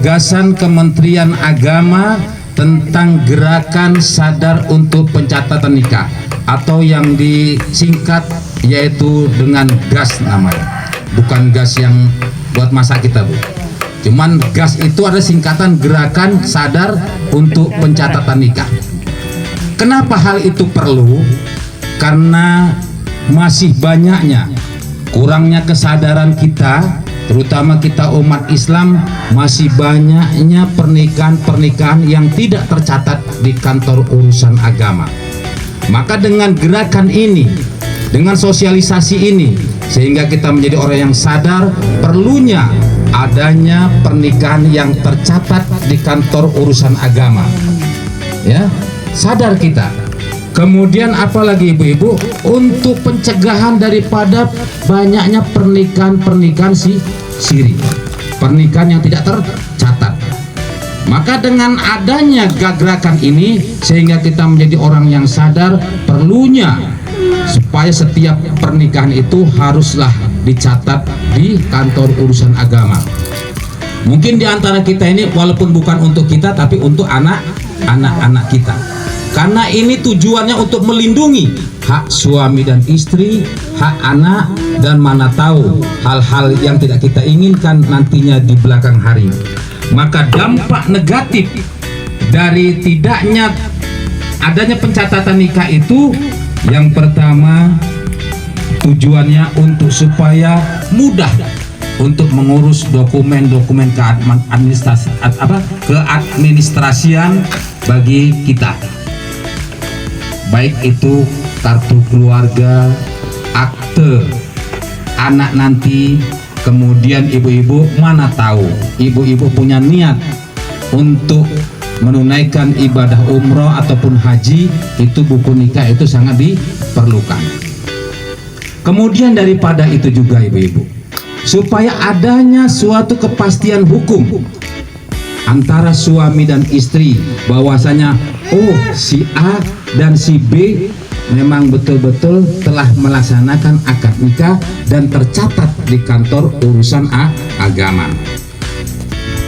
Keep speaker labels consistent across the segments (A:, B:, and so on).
A: gagasan Kementerian Agama tentang gerakan sadar untuk pencatatan nikah, atau yang disingkat yaitu dengan GAS namanya. Bukan gas yang buat masak kita, Bu. Cuman GAS itu ada singkatan gerakan sadar untuk pencatatan nikah. Kenapa hal itu perlu? Karena masih banyaknya kurangnya kesadaran kita, terutama kita umat Islam, masih banyaknya pernikahan-pernikahan yang tidak tercatat di kantor urusan agama. Maka dengan gerakan ini, dengan sosialisasi ini, sehingga kita menjadi orang yang sadar perlunya adanya pernikahan yang tercatat di kantor urusan agama. Ya, sadar kita. Kemudian apalagi ibu-ibu, untuk pencegahan daripada banyaknya pernikahan siri, pernikahan yang tidak tercatat. Maka dengan adanya gerakan ini, sehingga kita menjadi orang yang sadar perlunya supaya setiap pernikahan itu haruslah dicatat di kantor urusan agama. Mungkin di antara kita ini walaupun bukan untuk kita, tapi untuk anak-anak kita. Karena ini tujuannya untuk melindungi hak suami dan istri, hak anak, dan mana tahu hal-hal yang tidak kita inginkan nantinya di belakang hari. Maka dampak negatif dari tidaknya adanya pencatatan nikah itu, yang pertama tujuannya untuk supaya mudah untuk mengurus dokumen-dokumen keadministrasian bagi kita, baik itu kartu keluarga, akte anak nanti. Kemudian ibu-ibu, mana tahu ibu-ibu punya niat untuk menunaikan ibadah umroh ataupun haji, itu buku nikah itu sangat diperlukan. Kemudian daripada itu juga ibu-ibu, supaya adanya suatu kepastian hukum antara suami dan istri, bahwasanya oh, si A dan si B memang betul-betul telah melaksanakan akad nikah dan tercatat di kantor urusan agama.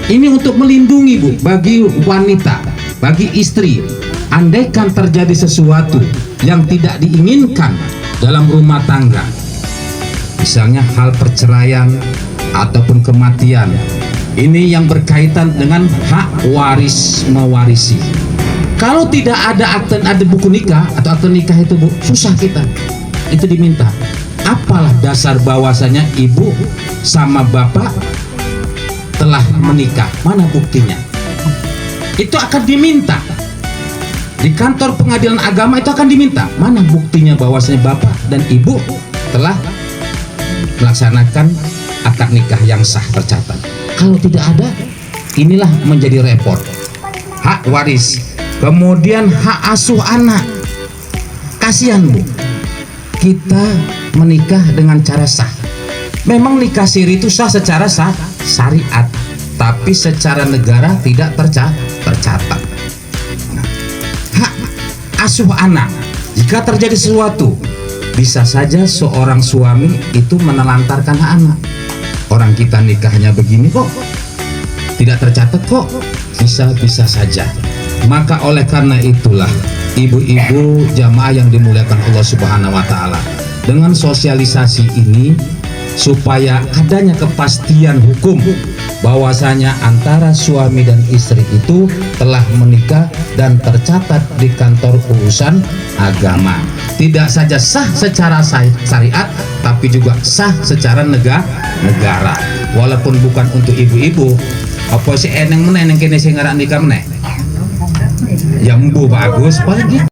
A: Ini untuk melindungi, Bu, bagi wanita, bagi istri, andaikan terjadi sesuatu yang tidak diinginkan dalam rumah tangga, misalnya hal perceraian ataupun kematian, ini yang berkaitan dengan hak waris mewarisi. Kalau tidak ada ada buku nikah atau akte nikah itu, Bu, susah kita. Itu diminta. Apalah dasar bahwasanya ibu sama bapak telah menikah, mana buktinya? Itu akan diminta di kantor pengadilan agama, itu akan diminta mana buktinya bahwasanya bapak dan ibu telah melaksanakan akad nikah yang sah tercatat. Kalau tidak ada, inilah menjadi repot. Hak waris, kemudian hak asuh anak. Kasihan, Bu, kita menikah dengan cara sah. Memang nikah siri itu sah secara syariat, tapi secara negara tidak tercatat. Nah, hak asuh anak, jika terjadi sesuatu, bisa saja seorang suami itu menelantarkan anak. Orang kita nikahnya begini kok, tidak tercatat kok, bisa saja. Maka oleh karena itulah ibu-ibu jamaah yang dimuliakan Allah Subhanahu wa Ta'ala, dengan sosialisasi ini supaya adanya kepastian hukum bahwasanya antara suami dan istri itu telah menikah dan tercatat di kantor urusan agama. Tidak saja sah secara syariat, tapi juga sah secara negara. Walaupun bukan untuk ibu-ibu, apa sih eneng meneh kene sing ngarak nikah meneh? Ya mbuh bagus paling gitu.